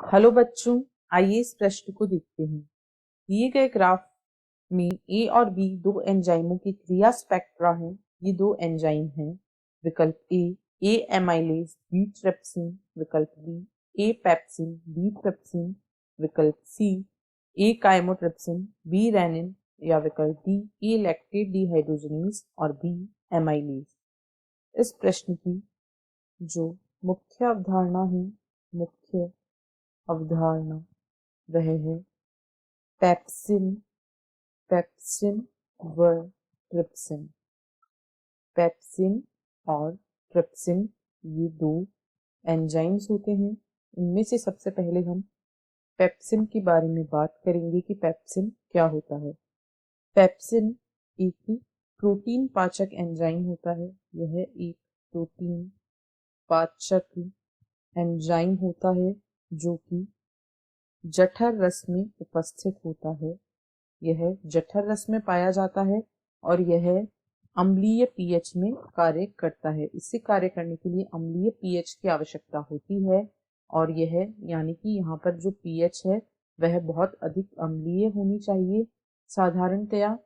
Hello बच्चों, आइए इस प्रश्न को देखते हैं। दिए गए ग्राफ में ए और बी दो एंजाइमों की क्रिया स्पेक्ट्रा है। ये दो एंजाइम हैं। विकल्प ए एमाइलेज बी ट्रिप्सिन, विकल्प बी ए पेप्सिन बी ट्रिप्सिन, विकल्प सी ए काइमोट्रिप्सिन बी रेनिन, या विकल्प डी ए लैक्टेट डिहाइड्रोजनेज और बी एमाइलेज। इस प्रश्न की जो मुख्य अवधारणा वह है पेप्सिन पेप्सिन व ट्रिप्सिन। पेप्सिन और ट्रिप्सिन ये दो एंजाइम्स होते हैं। इनमें से सबसे पहले हम पेप्सिन के बारे में बात करेंगे कि पेप्सिन क्या होता है। पेप्सिन एक प्रोटीन पाचक एंजाइम होता है। यह एक प्रोटीन पाचक एंजाइम होता है जो कि जठर रस में उपस्थित होता है। यह जठर रस में पाया जाता है और यह अम्लीय पीएच में कार्य करता है। इसे कार्य करने के लिए अम्लीय पीएच की आवश्यकता होती है और यह यानी कि यहाँ पर जो पीएच है वह बहुत अधिक अम्लीय होनी चाहिए। साधारणतया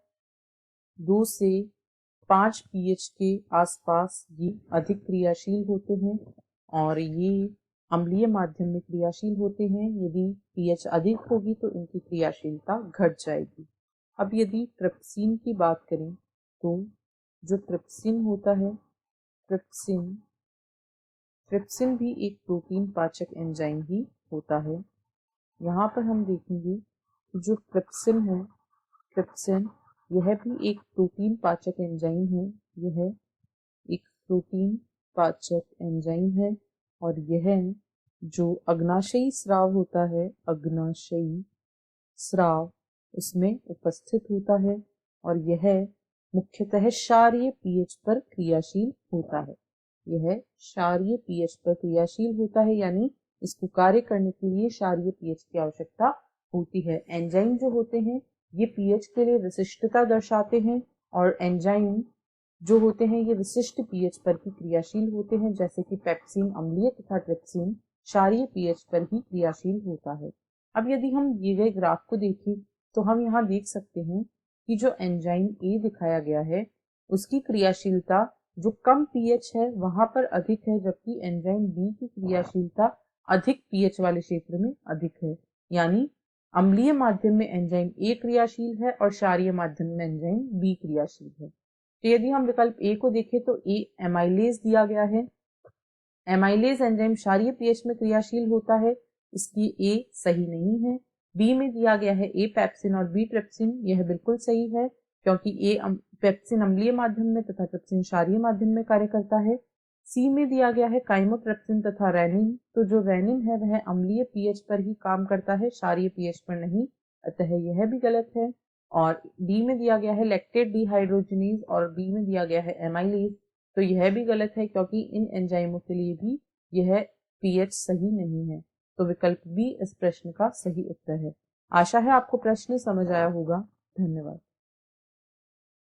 2 से 5 पीएच के आसपास ये अधिक क्रियाशील होते हैं और ये अम्लीय माध्यम में क्रियाशील होते हैं। यदि पीएच अधिक होगी तो इनकी क्रियाशीलता घट जाएगी। अब यदि ट्रिप्सिन की बात करें तो जो ट्रिप्सिन होता है, ट्रिप्सिन भी एक प्रोटीन पाचक एंजाइम ही होता है। यहाँ पर हम देखेंगे कि जो ट्रिप्सिन यह भी एक प्रोटीन पाचक एंजाइम है। यह एक प्रोटीन पाचक एंजाइम है और यह जो अग्नाशयी स्राव होता है, अग्नाशयी स्राव उसमें उपस्थित होता है और यह मुख्यतः क्षारीय पीएच पर क्रियाशील होता है। यह क्षारीय पीएच पर क्रियाशील होता है यानी इसको कार्य करने के लिए क्षारीय पीएच की आवश्यकता होती है। एंजाइम जो होते हैं ये पीएच के लिए विशिष्टता दर्शाते हैं और एंजाइम जो होते हैं ये विशिष्ट पीएच पर ही क्रियाशील होते हैं, जैसे कि पेप्सिन अम्लीय तथा ट्रिप्सिन क्षारीय पीएच पर ही क्रियाशील होता है। अब यदि हम दिए गए ग्राफ को देखें तो हम यहाँ देख सकते हैं कि जो एंजाइम ए दिखाया गया है उसकी क्रियाशीलता जो कम पीएच है वहां पर अधिक है, जबकि एंजाइम बी की क्रियाशीलता अधिक पीएच वाले क्षेत्र में अधिक है। यानी अम्लीय माध्यम में एंजाइम ए क्रियाशील है और क्षारीय माध्यम में एंजाइम बी क्रियाशील है। तो यदि हम विकल्प ए को देखें तो ए एमाइलेज दिया गया है। एमाइलेज एंजाइम क्षारीय पीएच में क्रियाशील होता है, इसलिए ए सही नहीं है। बी में दिया गया है ए पेप्सिन और बी ट्रिप्सिन, यह बिल्कुल सही है क्योंकि ए पेप्सिन अम्लीय माध्यम में तथा ट्रिप्सिन क्षारीय माध्यम में कार्य करता है। सी में दिया गया है काइमोट्रिप्सिन तथा रेनिन, तो जो रेनिन है वह अम्लीय पीएच पर ही काम करता है, क्षारीय पीएच पर नहीं, अतः यह भी गलत है। और डी में दिया गया है लैक्टेट डिहाइड्रोजनेज और बी में दिया गया है एमाइलेज, तो यह भी गलत है क्योंकि इन एंजाइमों के लिए भी यह पीएच सही नहीं है। तो विकल्प बी इस प्रश्न का सही उत्तर है। आशा है आपको प्रश्न समझ आया होगा। धन्यवाद।